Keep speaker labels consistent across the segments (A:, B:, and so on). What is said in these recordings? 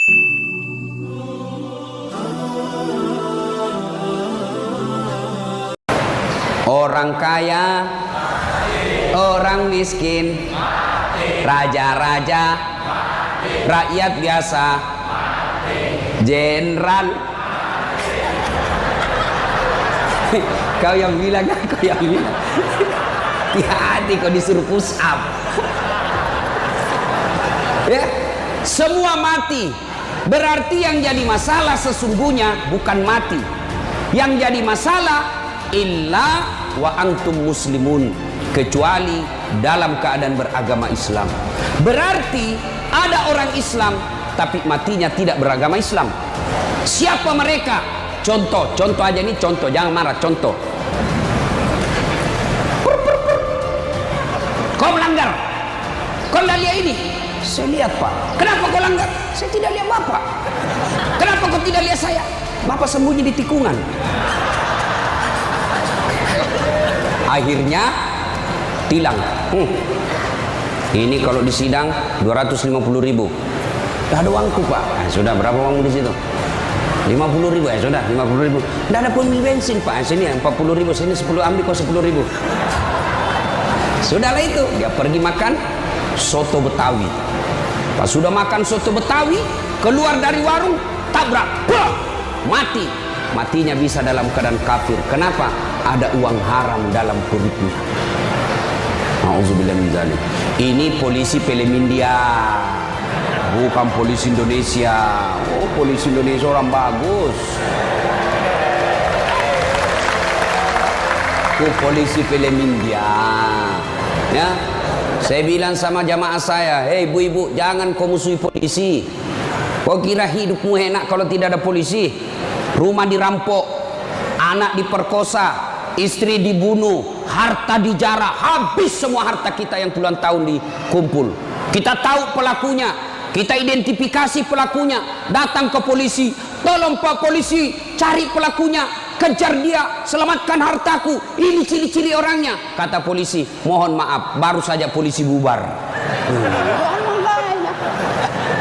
A: Orang kaya, orang miskin, raja-raja, rakyat biasa, jenderal. Kau yang bilang kan, kau yang bilang. Hati-hati kau disuruh push up. Ya, semua mati. Berarti yang jadi masalah sesungguhnya bukan mati. Yang jadi masalah illa wa antum muslimun, kecuali dalam keadaan beragama Islam. Berarti ada orang Islam tapi matinya tidak beragama Islam. Siapa mereka? Contoh aja nih, contoh, jangan marah, contoh. Kau melanggar, kau tidak lihat ini. Saya lihat, Pak. Kenapa kau langgar? Saya tidak lihat Bapak. Kenapa kau tidak lihat saya? Bapak sembunyi di tikungan. Akhirnya tilang. Ini kalau di sidang 250.000. Tidak ada uangku, Pak. Sudah, berapa uangmu di situ? 50.000. Sudah, 50.000. Tidak ada pun bensin, Pak. Sini 40.000, sini 10, ambil kau 10.000. Sudahlah itu, dia pergi makan soto Betawi. Pas sudah makan soto Betawi, keluar dari warung, tabrak, mati. Matinya bisa dalam keadaan kafir. Kenapa? Ada uang haram dalam perutnya. Auzubillah min dzalik. Ini polisi film India, bukan polisi Indonesia. Oh, polisi Indonesia orang bagus. Itu polisi film India. Ya, saya bilang sama jamaah saya, hei ibu-ibu, jangan kau musuhi polisi. Kau kira hidupmu enak kalau tidak ada polisi? Rumah dirampok, anak diperkosa, istri dibunuh, harta dijarah, habis semua harta kita yang puluhan tahun dikumpul. Kita tahu pelakunya, kita identifikasi pelakunya, datang ke polisi, tolong Pak polisi, cari pelakunya, kejar dia, selamatkan hartaku, ini ciri-ciri orangnya. Kata polisi, mohon maaf, baru saja polisi bubar.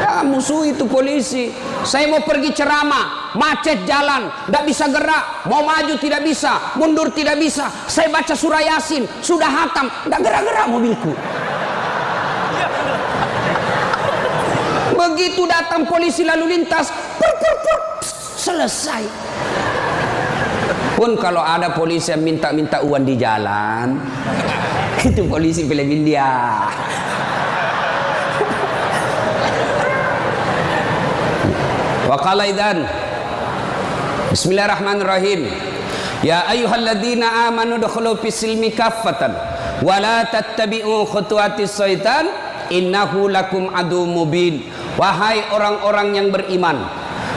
A: Ya, musuh itu polisi. Saya mau pergi ceramah, macet jalan, tidak bisa gerak, mau maju tidak bisa, mundur tidak bisa. Saya baca surah Yasin, sudah hatam, tidak gerak-gerak mobilku. Begitu datang polisi lalu lintas, selesai. Pun kalau ada polisi yang minta-minta uang di jalan, itu polisi film India. Wa qala idzan Bismillahirrahmanirrahim. Ya ayyuhalladzina amanu dukhulu fis-silmi kaffatan wa la tattabi'u khutuwatis syaitan innahu lakum adu mubin. Wahai orang-orang yang beriman,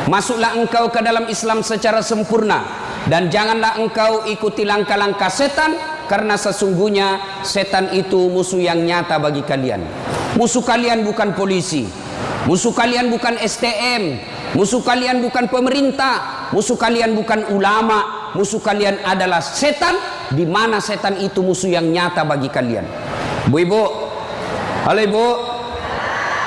A: masuklah engkau ke dalam Islam secara sempurna dan janganlah engkau ikuti langkah-langkah setan, karena sesungguhnya setan itu musuh yang nyata bagi kalian. Musuh kalian bukan polisi, musuh kalian bukan STM, musuh kalian bukan pemerintah, musuh kalian bukan ulama, musuh kalian adalah setan, di mana setan itu musuh yang nyata bagi kalian. Bu-ibu, halo ibu,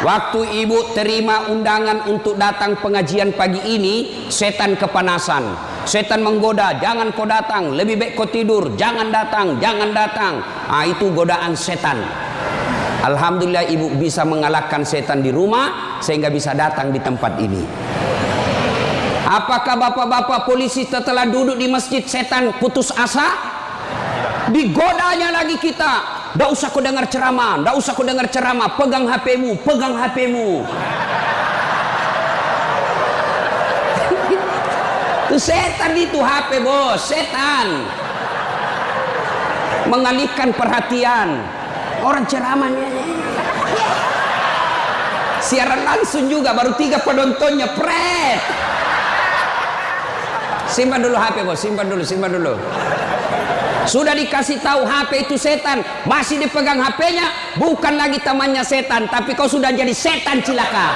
A: waktu ibu terima undangan untuk datang pengajian pagi ini, setan kepanasan. Setan menggoda, jangan kau datang, lebih baik kau tidur, jangan datang, jangan datang. Itu godaan setan. Alhamdulillah ibu bisa mengalahkan setan di rumah sehingga bisa datang di tempat ini. Apakah bapak-bapak polisi setelah duduk di masjid setan putus asa? Digodanya lagi kita. Nggak usah kau dengar ceramah, nggak usah kau dengar ceramah, pegang HP-mu, pegang HP-mu. Itu setan itu HP bos, setan. Mengalihkan perhatian. Orang ceramahnya siaran langsung juga, baru 3 penontonnya, pret. Simpan dulu HP bos, simpan dulu. Sudah dikasih tahu HP itu setan, masih dipegang HP-nya, bukan lagi temannya setan, tapi kau sudah jadi setan cilaka.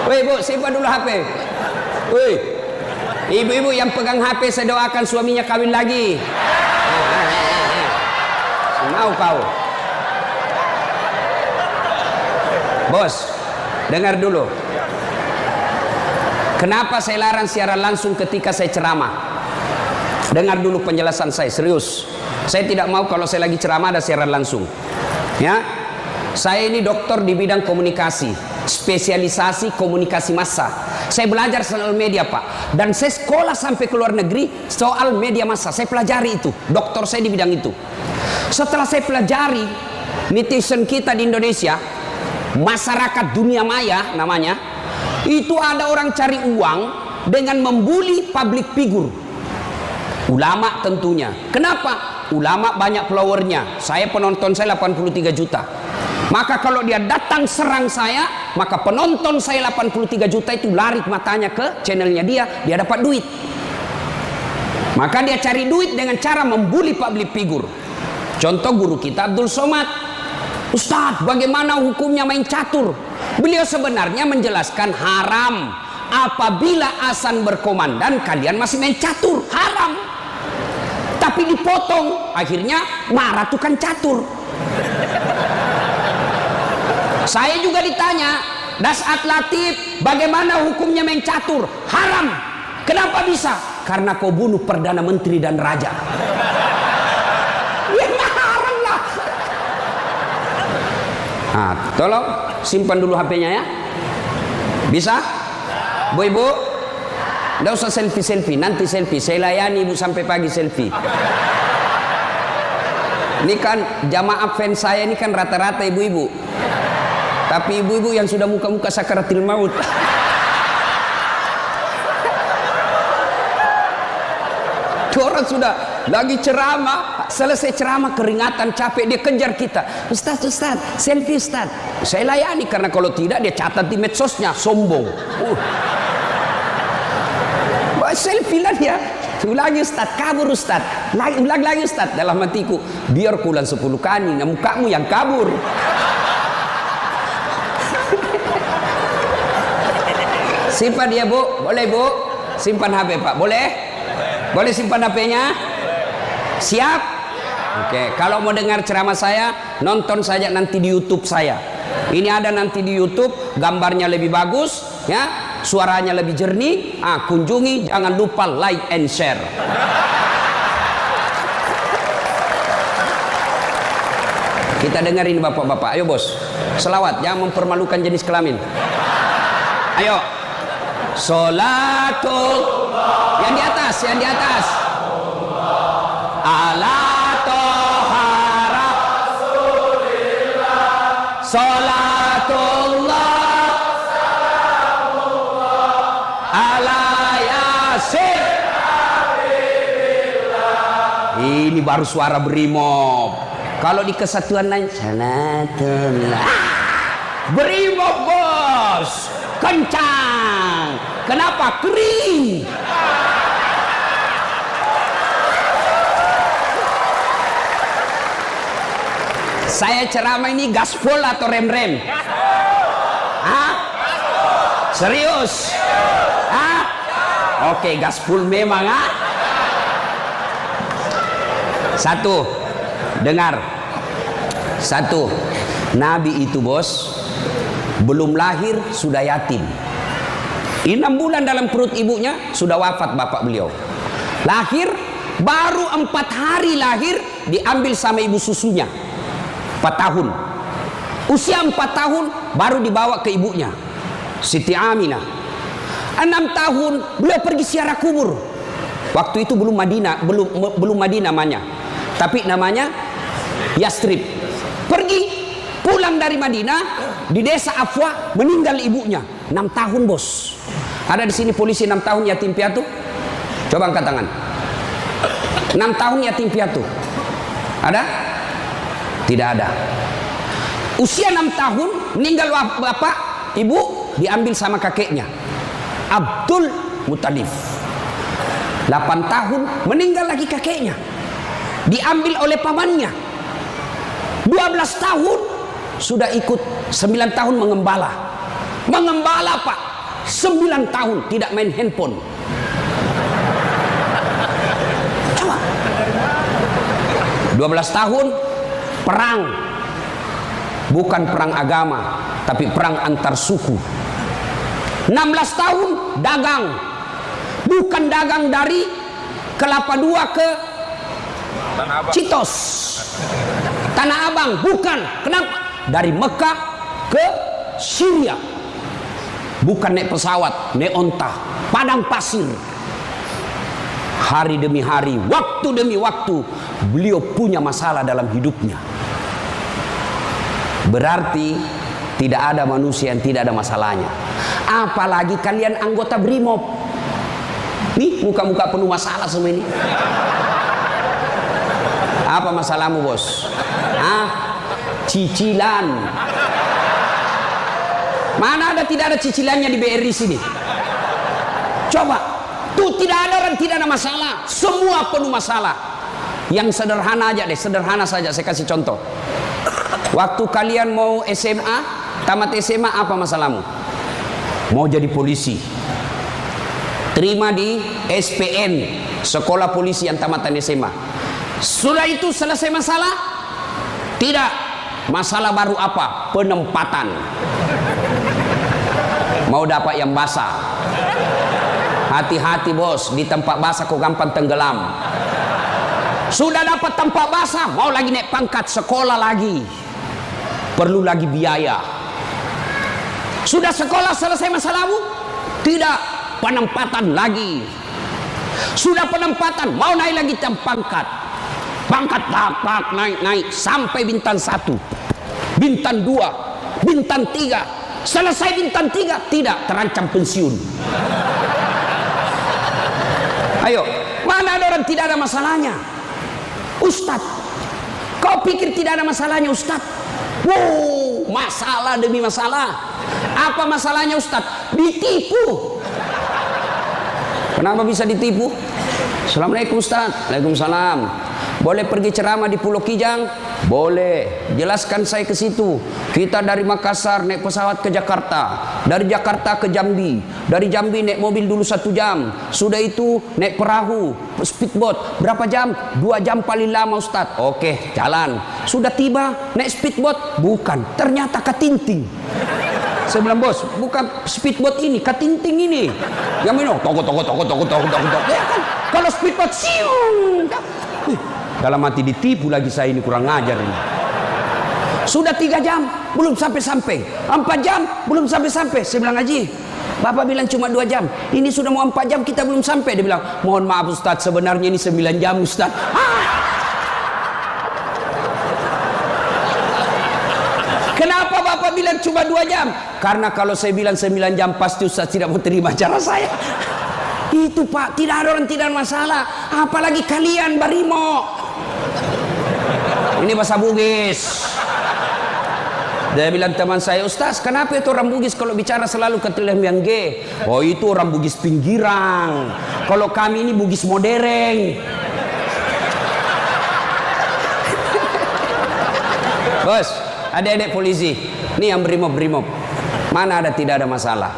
A: Woi bu, simpan dulu HP. Woi, ibu-ibu yang pegang HP, saya doakan suaminya kawin lagi. Mau kau? Bos, dengar dulu. Kenapa saya larang siaran langsung ketika saya ceramah? Dengar dulu penjelasan saya, serius. Saya tidak mau kalau saya lagi ceramah ada siaran langsung. Ya, saya ini dokter di bidang komunikasi, spesialisasi komunikasi massa. Saya belajar soal media, Pak. Dan saya sekolah sampai ke luar negeri soal media massa. Saya pelajari itu. Dokter saya di bidang itu. Setelah saya pelajari, netizen kita di Indonesia, masyarakat dunia maya namanya, itu ada orang cari uang dengan membuli public figure. Ulama tentunya. Kenapa? Ulama banyak followernya. Saya penonton saya 83 juta. Maka kalau dia datang serang saya, maka penonton saya 83 juta itu lari matanya ke channelnya dia dapat duit. Maka dia cari duit dengan cara membuli public figure. Contoh guru kita Abdul Somad. Ustadz, bagaimana hukumnya main catur? Beliau sebenarnya menjelaskan haram apabila azan berkomandan kalian masih main catur, haram. Tapi dipotong, akhirnya marah tukang catur. Saya juga ditanya, Dasat Latif, bagaimana hukumnya main catur? Haram. Kenapa bisa? Karena kau bunuh Perdana Menteri dan Raja. Ya haram lah. Nah, tolong simpan dulu HP-nya ya. Bisa? Bu ibu, nggak usah selfie, nanti selfie. Saya layani ibu sampai pagi selfie. Ini kan jamaah fans saya ini kan rata-rata ibu-ibu. Tapi ibu-ibu yang sudah muka-muka sakaratil maut. Orang sudah lagi ceramah, selesai ceramah keringatan, capek, dia kejar kita. Ustaz, selfie Ustaz. Saya layani karena kalau tidak dia catat di medsosnya, sombong. Selfie lah dia. Ulangi Ustaz, kabur Ustaz. Ulang lagi Ustaz. Dalam hatiku, biar kulan 10 kali, mukamu yang kabur. Simpan dia bu, boleh bu. Simpan HP Pak, boleh? Boleh simpan HP-nya? Siap? Oke, kalau mau dengar ceramah saya, nonton saja nanti di YouTube saya. Ini ada nanti di YouTube, gambarnya lebih bagus, ya, suaranya lebih jernih. Kunjungi, jangan lupa like and share. Kita dengerin bapak-bapak, ayo bos. Selawat, jangan mempermalukan jenis kelamin. Ayo. Sholatul yang di atas, ala toha rasulillah, sholatullah ala yasin. Ini baru suara brimob. Kalau di kesatuan lain sholatullah, brimob bos, kencang. Kenapa? Kering. Saya ceramah ini gaspol atau rem-rem? Hah? Serius? Hah? Oke, gaspol memang. Satu, dengar. Satu, Nabi itu bos belum lahir sudah yatim. 6 bulan dalam perut ibunya sudah wafat bapak beliau. Lahir baru 4 hari lahir diambil sama ibu susunya. 4 tahun. Usia 4 tahun baru dibawa ke ibunya, Siti Aminah. 6 tahun beliau pergi ziarah kubur. Waktu itu belum Madinah namanya, tapi namanya Yastrib. Pergi pulang dari Madinah, di desa Afwa meninggal ibunya. 6 tahun bos. Ada di sini polisi 6 tahun yatim piatu? Coba angkat tangan. 6 tahun yatim piatu. Ada? Tidak ada. Usia 6 tahun meninggal bapak, ibu diambil sama kakeknya, Abdul Muttalib. 8 tahun meninggal lagi kakeknya, diambil oleh pamannya. 12 tahun sudah ikut, 9 tahun mengembala pak, 9 tahun tidak main handphone. Coba 12 tahun perang, bukan perang agama, tapi perang antar suku. 16 tahun dagang, bukan dagang dari Kelapa Dua ke Citos, Tanah Abang, bukan. Kenapa? Dari Mekah ke Syria, bukan naik pesawat, naik onta, padang pasir. Hari demi hari, waktu demi waktu, beliau punya masalah dalam hidupnya. Berarti tidak ada manusia yang tidak ada masalahnya. Apalagi kalian anggota BRIMOB. Nih muka-muka penuh masalah semua ini. Apa masalahmu, bos? Cicilan. Mana ada tidak ada cicilannya di BRI sini? Coba. Tuh tidak ada orang tidak ada masalah. Semua penuh masalah. Yang sederhana aja deh, sederhana saja. Saya kasih contoh. Waktu kalian mau SMA, tamat SMA, apa masalahmu? Mau jadi polisi. Terima di SPN, Sekolah Polisi yang tamatan SMA. Sudah itu selesai masalah? Tidak. Masalah baru apa? Penempatan. Mau dapat yang basah. Hati-hati bos, di tempat basah kok gampang tenggelam. Sudah dapat tempat basah, mau lagi naik pangkat, sekolah lagi. Perlu lagi biaya. Sudah sekolah selesai masalahmu? Tidak, penempatan lagi. Sudah penempatan, mau naik lagi pangkat. Pangkat tak naik sampai bintang 1, bintang 2, bintang 3. Selesai bintang 3, tidak, terancam pensiun. Ayo, mana ada orang tidak ada masalahnya? Ustadz, kau pikir tidak ada masalahnya Ustadz? Wow, masalah demi masalah. Apa masalahnya Ustadz? Ditipu. Kenapa bisa ditipu? Assalamualaikum Ustadz. Waalaikumsalam. Boleh pergi ceramah di Pulau Kijang? Boleh. Jelaskan saya ke situ. Kita dari Makassar naik pesawat ke Jakarta, dari Jakarta ke Jambi, dari Jambi naik mobil dulu 1 jam. Sudah itu naik perahu, speedboat. Berapa jam? 2 jam paling lama Ustadz. Oke, jalan. Sudah tiba naik speedboat? Bukan. Ternyata katinting. Saya bilang, bos, bukan speedboat ini, katinting ini. Yang minum, toko. Ya kan? Kalau speedboat, siung. Dalam hati ditipu lagi saya ini, kurang ngajar ini. Sudah 3 jam, belum sampai-sampai. 4 jam, belum sampai-sampai. Saya bilang, Haji, Bapak bilang cuma 2 jam. Ini sudah mau 4 jam, kita belum sampai. Dia bilang, mohon maaf Ustadz, sebenarnya ini 9 jam Ustadz. Kenapa Bapak bilang cuma 2 jam? Karena kalau saya bilang 9 jam, pasti Ustadz tidak mau terima cara saya. Itu Pak, tidak ada orang tidak ada masalah. Apalagi kalian Barimo. Ini bahasa Bugis. Dia bilang teman saya, Ustaz, kenapa itu orang Bugis kalau bicara selalu ke yang G? Oh itu orang Bugis pinggiran. Kalau kami ini Bugis modern. Bos, adik-adik polisi, ini yang brimob. Mana ada tidak ada masalah?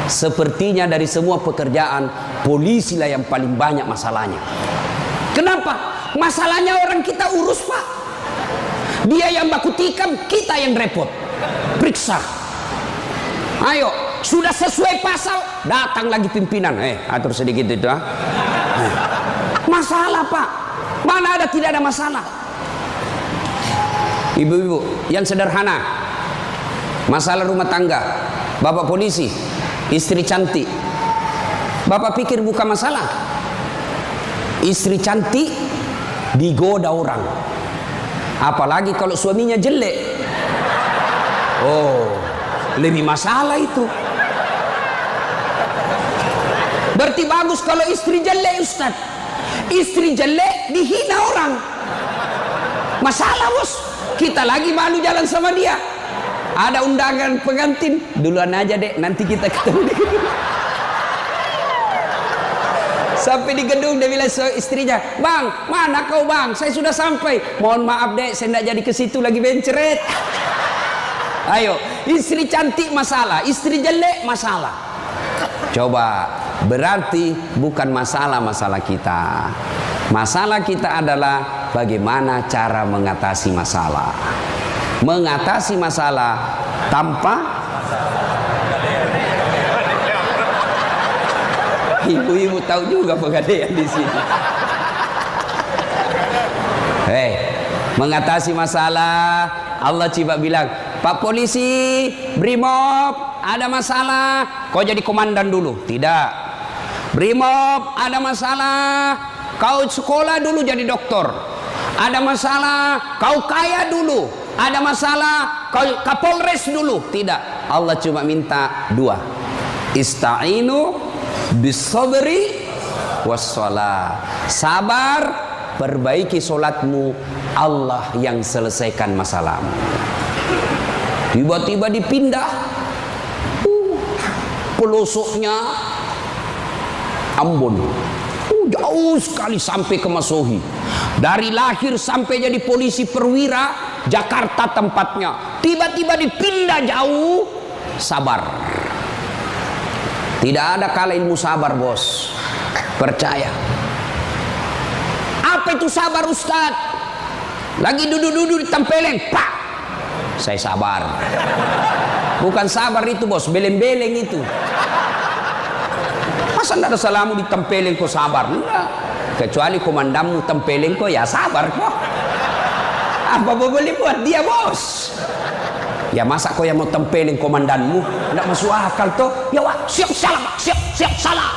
A: Sepertinya dari semua pekerjaan, polisi lah yang paling banyak masalahnya. Kenapa? Masalahnya orang kita urus Pak. Dia yang baku tikam, kita yang repot. Periksa. Ayo, sudah sesuai pasal, datang lagi pimpinan. Atur sedikit itu. Masalah Pak. Mana ada tidak ada masalah? Ibu-ibu, yang sederhana. Masalah rumah tangga. Bapak polisi, istri cantik. Bapak pikir bukan masalah. Istri cantik digoda orang. Apalagi kalau suaminya jelek. Oh, lebih masalah itu. Berarti bagus kalau istri jelek Ustaz. Istri jelek dihina orang. Masalah bos. Kita lagi malu jalan sama dia. Ada undangan pengantin, duluan aja dek, nanti kita ketemu di gedung. Sampai di gedung dia bilang istrinya, bang, mana kau bang? Saya sudah sampai. Mohon maaf dek, saya tidak jadi ke situ lagi benceret. Ayo, istri cantik masalah, istri jelek masalah. Coba, berarti bukan masalah kita. Masalah kita adalah bagaimana cara mengatasi masalah. Mengatasi masalah tanpa Ibu-ibu tahu juga pegadaian di sini. Hei, mengatasi masalah, Allah coba bilang, Pak polisi, Brimob, ada masalah, kau jadi komandan dulu. Tidak. Brimob, ada masalah, kau sekolah dulu jadi doktor. Ada masalah, kau kaya dulu. Ada masalah, kau Kapolres dulu. Tidak. Allah cuma minta dua. Ista'inu bisabri wassalah. Sabar, perbaiki solatmu, Allah yang selesaikan masalahmu. Tiba-tiba dipindah pelosoknya Ambon, jauh sekali sampai ke Masohi. Dari lahir sampai jadi polisi perwira, Jakarta tempatnya. Tiba-tiba dipindah jauh. Sabar. Tidak ada kala ilmu sabar, bos. Percaya. Apa itu sabar, Ustaz? Lagi duduk-duduk ditempelin, pak. Saya sabar. Bukan sabar itu, bos, beleng-beleng itu. Masa tidak ada salamu ditempelin kok sabar? Enggak. Kecuali komandanmu tempelin kok, ya sabar kok. Apa boleh buat dia, bos? Ya masa kau yang mau tempelin komandanmu? Tidak masuk akal toh. Ya wah, siap salah pak, siap salah.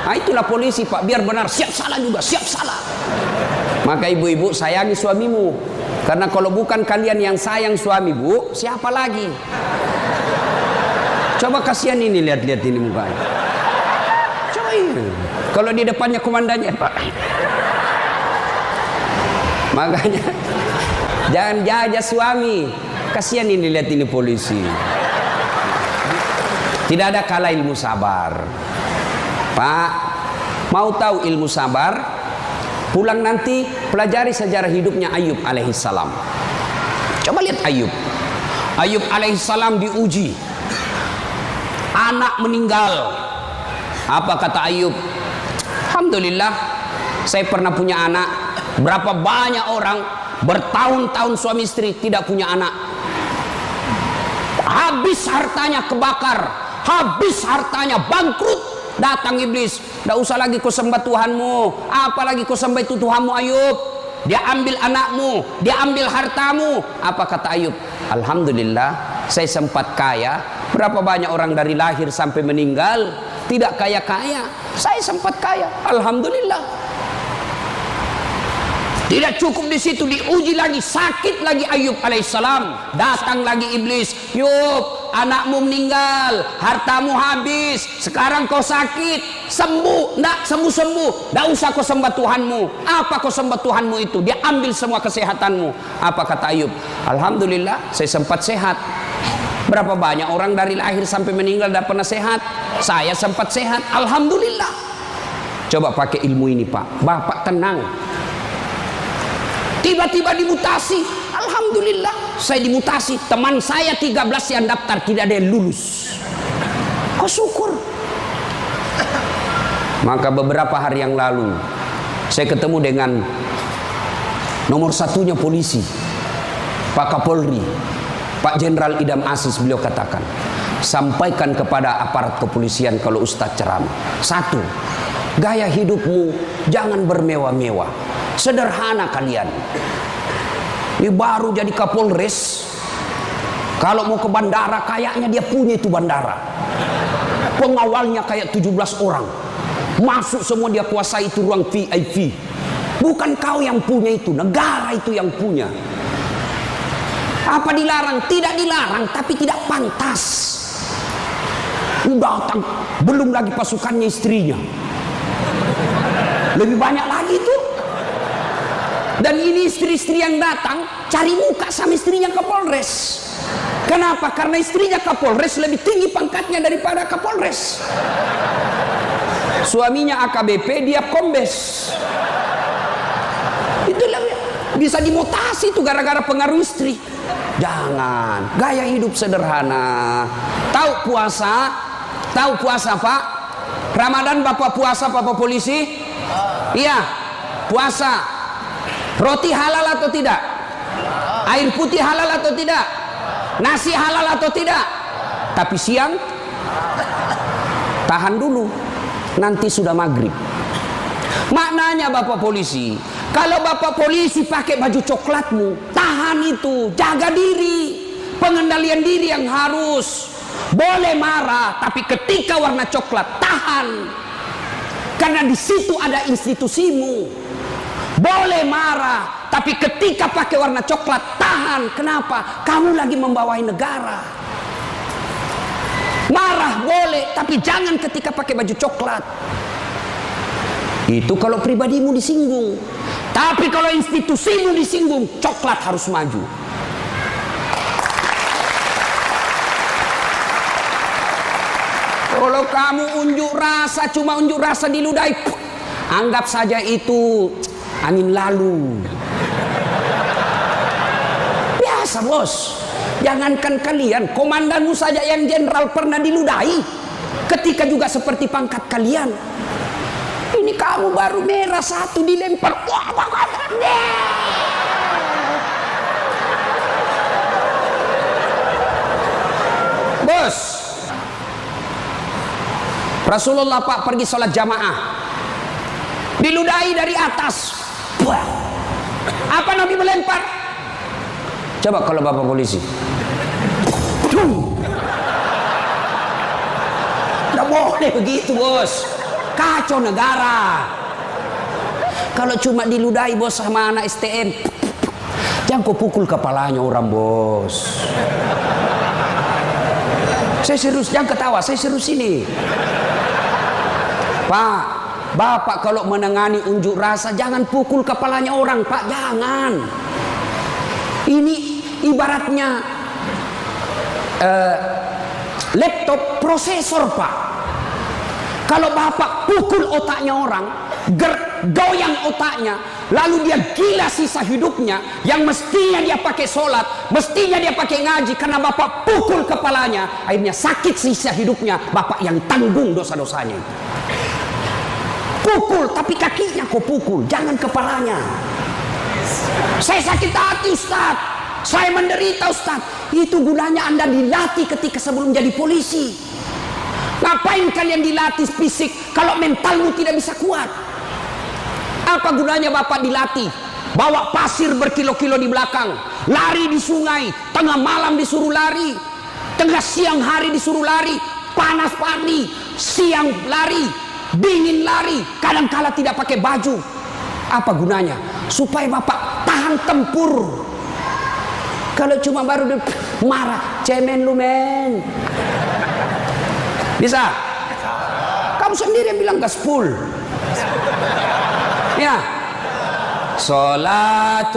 A: Nah itulah polisi pak, biar benar, siap salah juga, siap salah. Maka ibu-ibu sayangi suamimu, karena kalau bukan kalian yang sayang suami bu, siapa lagi? Coba kasihan ini, lihat-lihat ini mukanya. Coba ini, kalau di depannya komandannya pak. Makanya jangan jajah suami. Kasihan ini, lihat ini polisi. Tidak ada kala ilmu sabar. Pak, mau tahu ilmu sabar? Pulang nanti pelajari sejarah hidupnya Ayub alaihissalam. Coba lihat Ayub. Ayub alaihissalam diuji. Anak meninggal. Apa kata Ayub? Alhamdulillah, saya pernah punya anak. Berapa banyak orang bertahun-tahun suami istri tidak punya anak. Habis hartanya kebakar, habis hartanya bangkrut. Datang iblis, tidak usah lagi kau sembah Tuhanmu, apalagi kau sembah itu Tuhanmu Ayub. Dia ambil anakmu, dia ambil hartamu. Apa kata Ayub? Alhamdulillah, saya sempat kaya. Berapa banyak orang dari lahir sampai meninggal tidak kaya-kaya, saya sempat kaya. Alhamdulillah. Tidak cukup di situ, diuji lagi, sakit lagi Ayub alaihissalam. Datang lagi iblis, Yub, anakmu meninggal, hartamu habis, sekarang kau sakit, sembuh, ndak sembuh-sembuh, ndak usah kau sembah Tuhanmu. Apa kau sembah Tuhanmu itu? Dia ambil semua kesehatanmu. Apa kata Ayub? Alhamdulillah, saya sempat sehat. Berapa banyak orang dari lahir sampai meninggal tidak pernah sehat? Saya sempat sehat, alhamdulillah. Coba pakai ilmu ini pak, bapak tenang. Tiba-tiba dimutasi, alhamdulillah saya dimutasi. Teman saya 13 yang daftar tidak ada yang lulus. Kau syukur. Maka beberapa hari yang lalu saya ketemu dengan nomor satunya polisi, Pak Kapolri, Pak Jenderal Idam Aziz. Beliau katakan, sampaikan kepada aparat kepolisian kalau Ustadz ceramah. Satu, gaya hidupmu jangan bermewah-mewah. Sederhana kalian. Ini baru jadi Kapolres. Kalau mau ke bandara, kayaknya dia punya itu bandara. Pengawalnya kayak 17 orang. Masuk semua, dia kuasai itu ruang VIP. Bukan kau yang punya itu, negara itu yang punya. Apa dilarang? Tidak dilarang, tapi tidak pantas. Datang, belum lagi pasukannya istrinya. Lebih banyak lagi itu. Dan ini istri-istri yang datang cari muka sama istrinya Kapolres. Kenapa? Karena istrinya Kapolres lebih tinggi pangkatnya daripada Kapolres. Suaminya AKBP, dia kombes. Itulah bisa dimutasi itu gara-gara pengaruh istri. Jangan, gaya hidup sederhana. Tahu puasa? Tahu puasa pak? Ramadan bapak puasa, bapak polisi? Iya, puasa. Roti halal atau tidak? Air putih halal atau tidak? Nasi halal atau tidak? tapi siang tahan dulu, nanti sudah maghrib. Maknanya Bapak polisi, kalau Bapak polisi pakai baju coklatmu, tahan itu, jaga diri, pengendalian diri yang harus. Boleh marah, tapi ketika warna coklat tahan, karena di situ ada institusimu. Boleh marah, tapi ketika pakai warna coklat tahan. Kenapa? Kamu lagi membawai negara. Marah boleh, tapi jangan ketika pakai baju coklat. Itu kalau pribadimu disinggung. Tapi kalau institusimu disinggung, coklat harus maju. Kalau kamu unjuk rasa, cuma unjuk rasa diludahi, anggap saja itu angin lalu. Biasa bos. Jangankan kalian, komandanmu saja yang jenderal pernah diludahi. Ketika juga seperti pangkat kalian. Ini kamu baru merah satu dilempar. Bos, Rasulullah Pak pergi sholat jamaah, diludahi dari atas. Apa Nabi melempar? Coba kalau Bapak polisi. Tidak boleh begitu bos. Kacau negara. Kalau cuma diludahi bos sama anak STM, jangan kau pukul kepalanya orang bos. Saya serius, jangan ketawa, saya serius ini. Pak, Bapak kalau menangani unjuk rasa jangan pukul kepalanya orang Pak, jangan. Ini ibaratnya laptop prosesor Pak. Kalau Bapak pukul otaknya orang, goyang otaknya, lalu dia gila sisa hidupnya, yang mestinya dia pakai sholat, mestinya dia pakai ngaji, karena Bapak pukul kepalanya, akhirnya sakit sisa hidupnya, Bapak yang tanggung dosa-dosanya. Pukul, tapi kakinya kau pukul, jangan kepalanya. Saya sakit hati Ustaz, saya menderita Ustaz. Itu gunanya Anda dilatih ketika sebelum jadi polisi. Ngapain kalian dilatih fisik kalau mentalmu tidak bisa kuat? Apa gunanya Bapak dilatih? Bawa pasir berkilo-kilo di belakang, lari di sungai, tengah malam disuruh lari, tengah siang hari disuruh lari, panas pagi, siang lari, dingin lari, kadang-kala tidak pakai baju. Apa gunanya? Supaya Bapak tahan tempur. Kalau cuma baru marah, cemen lu men. Bisa? Kamu sendiri yang bilang gaspol. Ya. Salatullah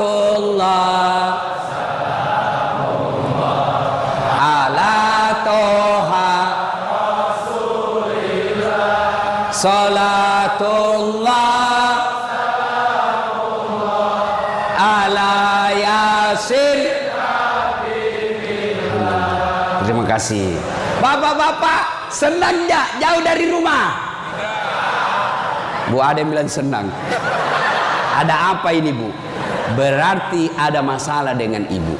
A: ala toha salatullah ala yasin. Terima kasih. Bapak-bapak senang enggak jauh dari rumah? Bu ada yang bilang senang. Ada apa ini Bu? Berarti ada masalah dengan ibu.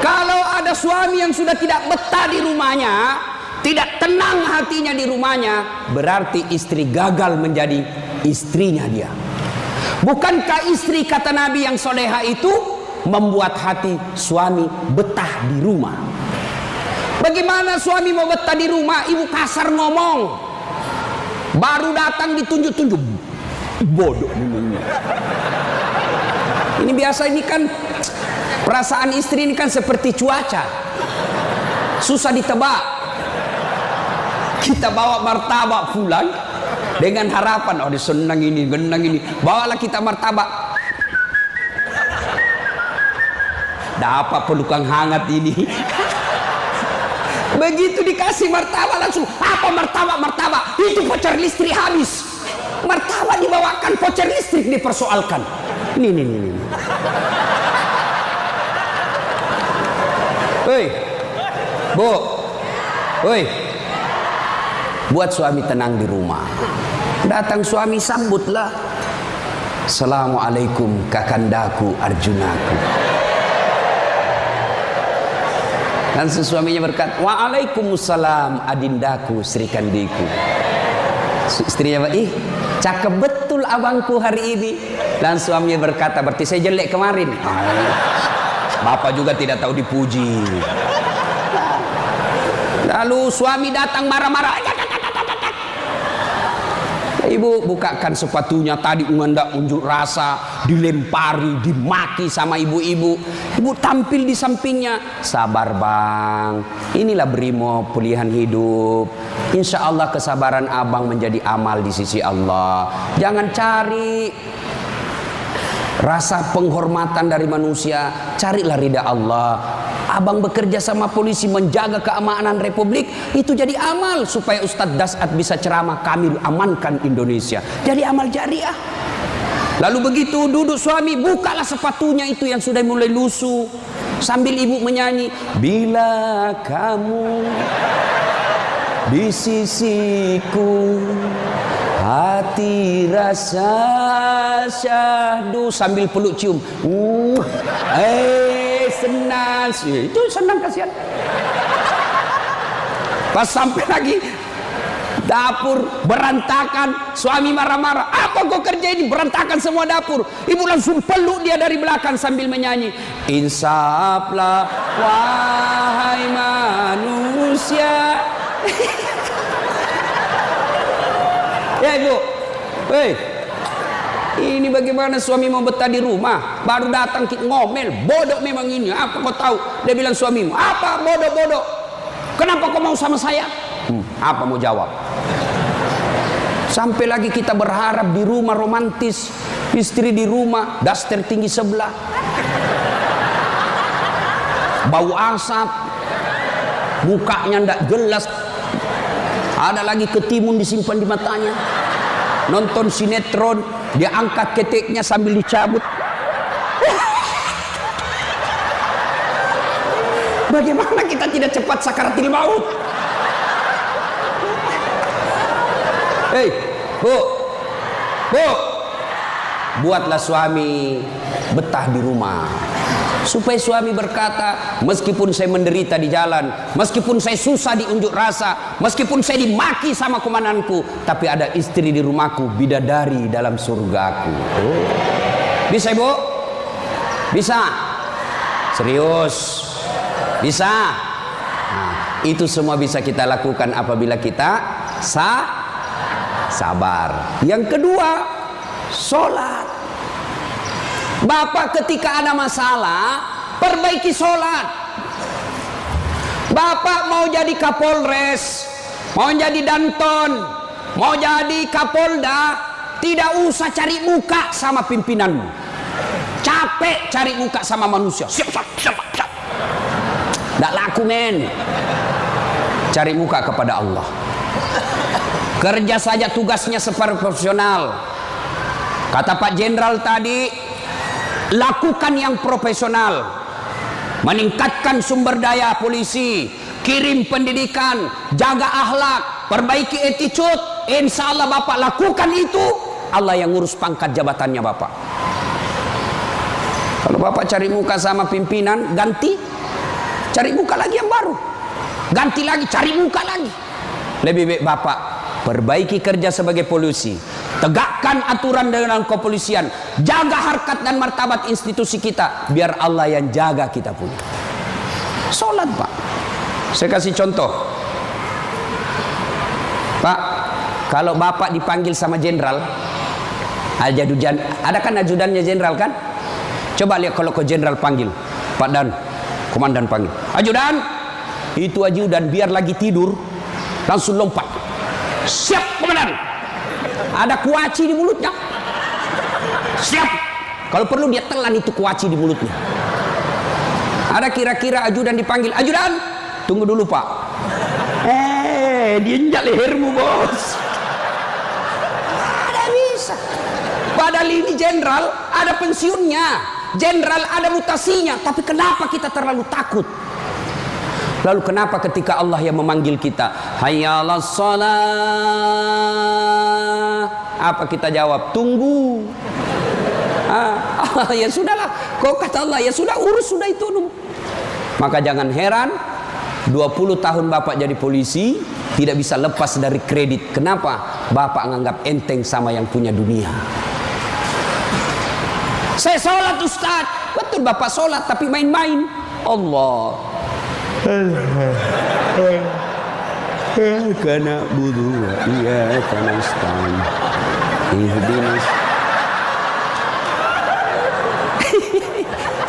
A: Kalau ada suami yang sudah tidak betah di rumahnya, tidak tenang hatinya di rumahnya, berarti istri gagal menjadi istrinya dia. Bukankah istri kata Nabi yang soleha itu membuat hati suami betah di rumah? Bagaimana suami mau betah di rumah, ibu kasar ngomong, baru datang ditunjuk-tunjuk, bodoh ini. Ini biasa, ini kan perasaan istri ini kan seperti cuaca, susah ditebak. Kita bawa martabak pulang dengan harapan, oh dia senang ini, genang ini, bawalah kita martabak. Dapat pelukan hangat ini. Begitu dikasih martabak langsung, apa martabak? Itu voucher listrik habis. Martabak dibawakan, voucher listrik dipersoalkan. Nih. Hei, Bu, hei, buat suami tenang di rumah. Datang suami sambutlah. Assalamualaikum kakandaku Arjunaku. Langsung suaminya berkata, waalaikumsalam adindaku Sri Kandiku. Istrinya, ih cakep betul abangku hari ini. Langsung suaminya berkata, berarti saya jelek kemarin. Bapak juga tidak tahu dipuji. Lalu suami datang marah-marah. Ibu bukakan sepatunya, tadi hendak unjuk rasa, dilempari, dimaki sama ibu-ibu. Ibu tampil di sampingnya, sabar bang, inilah brimob pilihan hidup. Insya Allah kesabaran abang menjadi amal di sisi Allah. Jangan cari rasa penghormatan dari manusia, carilah ridha Allah. Abang bekerja sama polisi menjaga keamanan Republik, itu jadi amal supaya Ustadz Dasat bisa ceramah, kami amankan Indonesia. Jadi amal jariah. Lalu begitu duduk suami, bukalah sepatunya itu yang sudah mulai lusuh, sambil ibu menyanyi, bila kamu di sisiku hati rasa syahdu, sambil peluk cium. Senang sih, itu senang kasihan. Pas sampai lagi dapur berantakan, suami marah-marah, apa kau kerja ini, berantakan semua dapur. Ibu langsung peluk dia dari belakang sambil menyanyi, insaflah wahai manusia. Ya ibu, hei, ini bagaimana suami mau betah di rumah, baru datang ngomel, bodoh memang ini, apa kau tahu? Dia bilang suamimu, apa bodoh-bodoh? Kenapa kau mau sama saya? Apa mau jawab? Sampai lagi kita berharap di rumah romantis, istri di rumah, daster tinggi sebelah, bau asap, mukanya ndak jelas, ada lagi ketimun disimpan di matanya. Nonton sinetron, dia angkat keteknya sambil dicabut. Bagaimana kita tidak cepat sakaratil maut? Hei, bu, buatlah suami betah di rumah, supaya suami berkata, meskipun saya menderita di jalan, meskipun saya susah di unjuk rasa, meskipun saya dimaki sama komandanku, tapi ada istri di rumahku, bidadari dalam surgaku. Bisa ibu? Bisa? Serius? Bisa? Nah, itu semua bisa kita lakukan apabila kita sabar. Yang kedua, sholat. Bapak ketika ada masalah, perbaiki sholat. Bapak mau jadi Kapolres, mau jadi Danton, mau jadi Kapolda, tidak usah cari muka sama pimpinanmu. Capek cari muka sama manusia. Siap. Tidak laku men. Cari muka kepada Allah. Kerja saja tugasnya seperti profesional. Kata Pak Jenderal tadi, lakukan yang profesional, meningkatkan sumber daya polisi, kirim pendidikan, jaga akhlak, perbaiki attitude. Insya Allah Bapak lakukan itu, Allah yang ngurus pangkat jabatannya Bapak. Kalau Bapak cari muka sama pimpinan, ganti, cari muka lagi yang baru, ganti lagi, cari muka lagi. Lebih baik Bapak perbaiki kerja sebagai polisi, tegakkan aturan dengan kepolisian, jaga harkat dan martabat institusi kita, biar Allah yang jaga kita punya. Sholat Pak. Saya kasih contoh Pak, kalau Bapak dipanggil sama jenderal, ada kan ajudannya jenderal kan? Coba lihat kalau ke jenderal panggil, Pak Dan, komandan panggil, ajudan, itu ajudan biar lagi tidur langsung lompat, siap komandan, ada kuaci di mulutnya, siap, kalau perlu dia telan itu kuaci di mulutnya. Ada kira-kira ajudan dipanggil, ajudan, tunggu dulu Pak, diinjak lehermu bos. Ada bisa. Padahal ini jenderal ada pensiunnya, jenderal ada mutasinya, tapi kenapa kita terlalu takut? Lalu kenapa ketika Allah yang memanggil kita, hayya 'alas shalah, apa kita jawab? Tunggu. Ya sudahlah, kau kata Allah, ya sudah, urus sudah itu. Maka jangan heran 20 tahun Bapak jadi polisi, tidak bisa lepas dari kredit. Kenapa? Bapak nganggap enteng sama yang punya dunia. Saya sholat Ustaz. Betul Bapak sholat, tapi main-main. Allah. Karena budu, iya karena Ustaz. Ihdinas.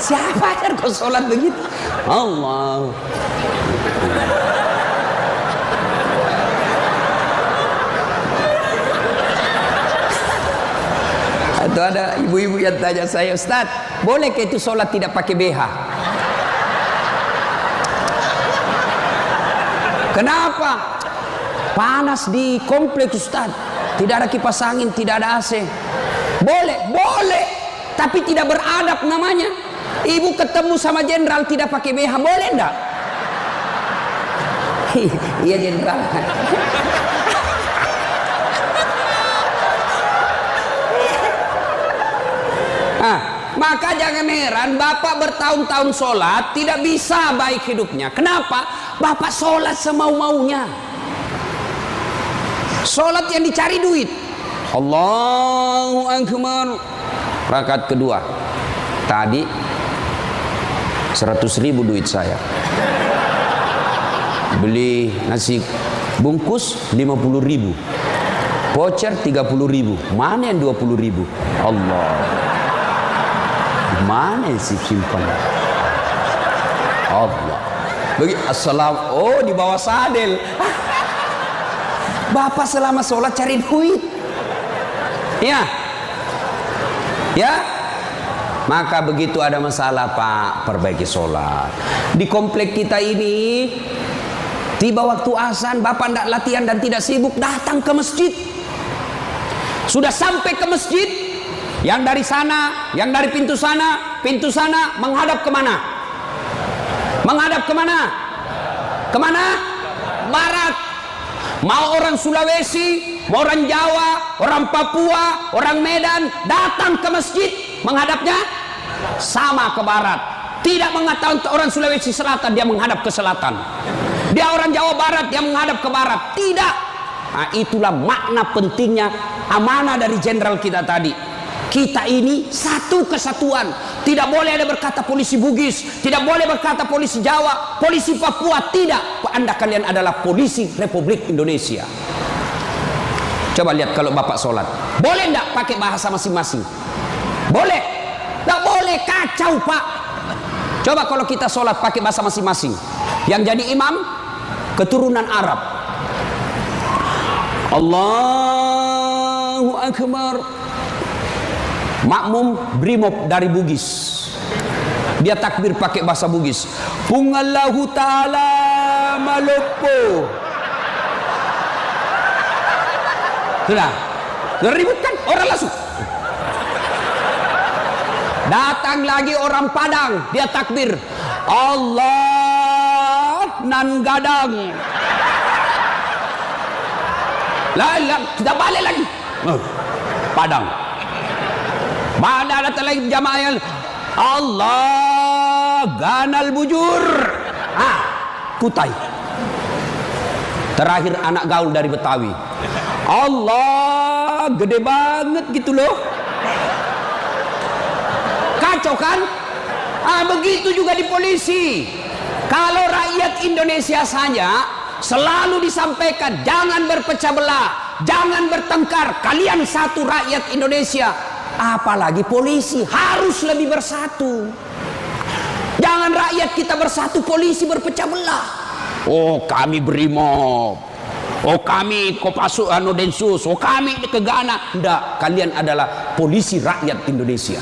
A: Siapa yang kau sholat begitu? Allah. Atau ada ibu-ibu yang tanya saya, Ustaz, bolehkah itu sholat tidak pakai BH? Kenapa? Panas di kompleks Ustaz, tidak ada kipas angin, tidak ada AC. Boleh, tapi tidak beradab namanya. Ibu ketemu sama jenderal tidak pakai BH, boleh enggak? Iya jenderal. Maka jangan heran Bapak bertahun-tahun sholat tidak bisa baik hidupnya. Kenapa? Bapak sholat semau-maunya. Sholat yang dicari duit. Allahu Akbar. Rakaat kedua. Tadi 100.000 duit saya. Beli nasi bungkus 50.000. Voucher 30.000. Mana yang 20.000? Allah. Mana yang simpan? Allah. Bagi assalam. Oh, di bawah sadel. Bapak selama sholat cari duit. Ya. Maka begitu ada masalah Pak, perbaiki sholat. Di komplek kita ini, tiba waktu azan, Bapak tidak latihan dan tidak sibuk, datang ke masjid. Sudah sampai ke masjid, yang dari sana, yang dari pintu sana menghadap kemana? Menghadap kemana? Kemana? Barat. Mau orang Sulawesi, mau orang Jawa, orang Papua, orang Medan, datang ke masjid, menghadapnya sama ke barat. Tidak mengatakan orang Sulawesi Selatan dia menghadap ke selatan, dia orang Jawa Barat dia menghadap ke barat. Tidak. Nah, itulah makna pentingnya amanah dari jenderal kita tadi. Kita ini satu kesatuan. Tidak boleh ada berkata polisi Bugis, tidak boleh berkata polisi Jawa, polisi Papua. Tidak. Anda kalian adalah polisi Republik Indonesia. Coba lihat kalau Bapak sholat, boleh enggak pakai bahasa masing-masing? Boleh? Enggak boleh, kacau Pak. Coba kalau kita sholat pakai bahasa masing-masing. Yang jadi imam keturunan Arab. Allahu Akbar. Makmum brimob dari Bugis, dia takbir pakai bahasa Bugis. Pungallahu ta'ala malopo. Sudah ribut kan orang langsung. Datang lagi orang Padang, dia takbir Allah nan gadang. Lah kita balik lagi Padang. Mana ada lagi jamaah yang Allah ganal bujur. Kutai. Terakhir anak gaul dari Betawi. Allah gede banget gitu loh. Kacau kan? Begitu juga di polisi. Kalau rakyat Indonesia saja selalu disampaikan jangan berpecah belah, jangan bertengkar, kalian satu rakyat Indonesia. Apalagi polisi harus lebih bersatu. Jangan rakyat kita bersatu, polisi berpecah belah. Oh kami brimob, oh kami Kopassus Densus, oh kami Kegana. Tidak, kalian adalah polisi rakyat Indonesia.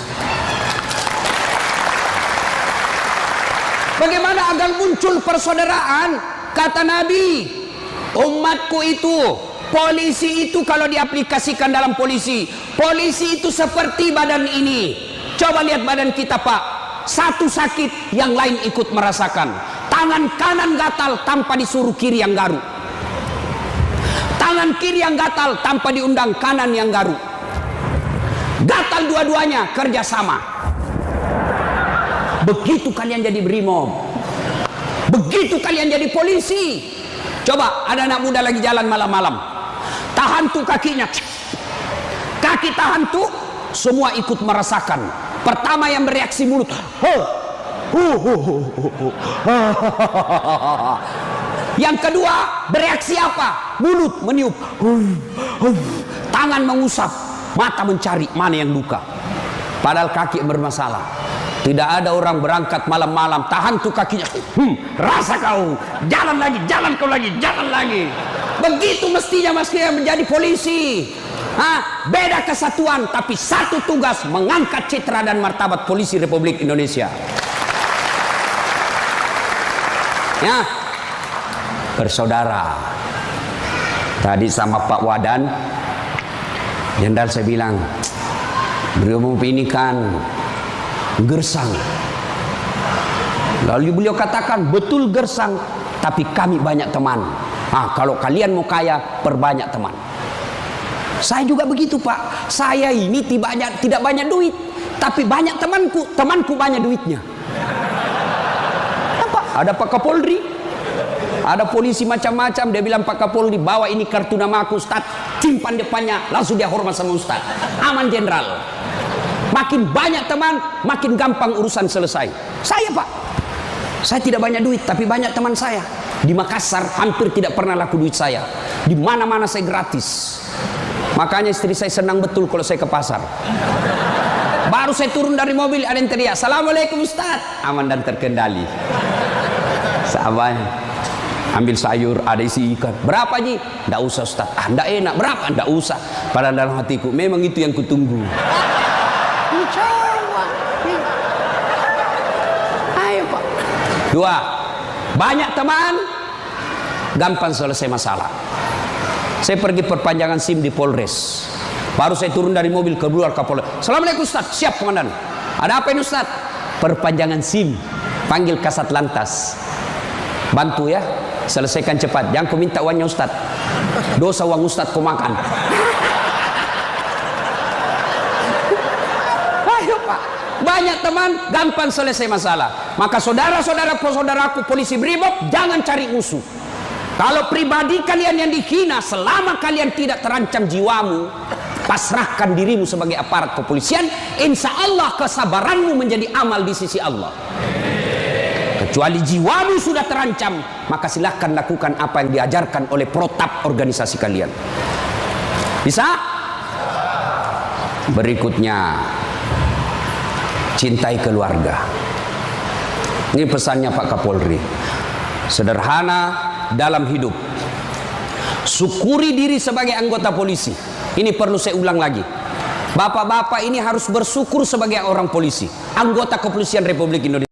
A: Bagaimana agar muncul persaudaraan? Kata Nabi, umatku itu, polisi itu kalau diaplikasikan dalam polisi itu seperti badan ini. Coba lihat badan kita Pak, satu sakit yang lain ikut merasakan. Tangan kanan gatal tanpa disuruh kiri yang garuk, tangan kiri yang gatal tanpa diundang kanan yang garuk. Gatal dua-duanya kerjasama. Begitu kalian jadi brimob. Begitu kalian jadi polisi, coba ada anak muda lagi jalan malam-malam, tahan tuh kakinya, kaki tahan tuh, semua ikut merasakan. Pertama yang bereaksi mulut, yang kedua bereaksi apa? Mulut meniup, tangan mengusap, mata mencari mana yang luka. Padahal kaki bermasalah. Tidak ada orang berangkat malam-malam tahan tuh kakinya, rasa kau, jalan lagi, jalan kau lagi, jalan lagi. Begitu mestinya menjadi polisi. Beda kesatuan tapi satu tugas, mengangkat citra dan martabat polisi Republik Indonesia. Ya, bersaudara. Tadi sama Pak Wadan, Jenderal saya bilang, beliau ini kan gersang. Lalu beliau katakan, betul gersang, tapi kami banyak teman. Kalau kalian mau kaya, perbanyak teman. Saya juga begitu, Pak. Saya ini tidak banyak duit, tapi banyak temanku. Temanku banyak duitnya. Apa? Ada Pak Kapolri, ada polisi macam-macam. Dia bilang, Pak Kapolri, bawa ini kartu nama aku, Ustaz. Simpan depannya, langsung dia hormat sama Ustaz. Aman, Jenderal. Makin banyak teman, makin gampang urusan selesai. Saya, Pak, saya tidak banyak duit, tapi banyak teman saya. Di Makassar hampir tidak pernah laku duit saya. Di mana-mana saya gratis. Makanya istri saya senang betul kalau saya ke pasar. Baru saya turun dari mobil, ada yang teriak, Assalamualaikum Ustaz. Aman dan terkendali. Sahabat, ambil sayur, ada isi ikan. Berapa Ji? Nggak usah Ustaz. Nggak enak. Berapa? Nggak usah. Padahal dalam hatiku, memang itu yang kutunggu. Ayo Pak. Dua, banyak teman, gampang selesai masalah. Saya pergi perpanjangan SIM di Polres. Baru saya turun dari mobil, keluar Kapolres. Assalamualaikum Ustaz. Siap Komandan. Ada apa ini Ustaz? Perpanjangan SIM. Panggil Kasat Lantas. Bantu ya, selesaikan cepat. Jangan kau minta uangnya Ustaz. Dosa uang Ustaz kau makan. Ayo Pak. Banyak teman, gampang selesai masalah. Maka saudaraku polisi Brimob, jangan cari musuh. Kalau pribadi kalian yang dihina, selama kalian tidak terancam jiwamu, pasrahkan dirimu sebagai aparat kepolisian, insya Allah kesabaranmu menjadi amal di sisi Allah. Kecuali jiwamu sudah terancam, maka silahkan lakukan apa yang diajarkan oleh protap organisasi kalian. Bisa? Berikutnya, cintai keluarga. Ini pesannya Pak Kapolri. Sederhana dalam hidup. Syukuri diri sebagai anggota polisi. Ini perlu saya ulang lagi. Bapak-bapak ini harus bersyukur sebagai orang polisi, anggota kepolisian Republik Indonesia.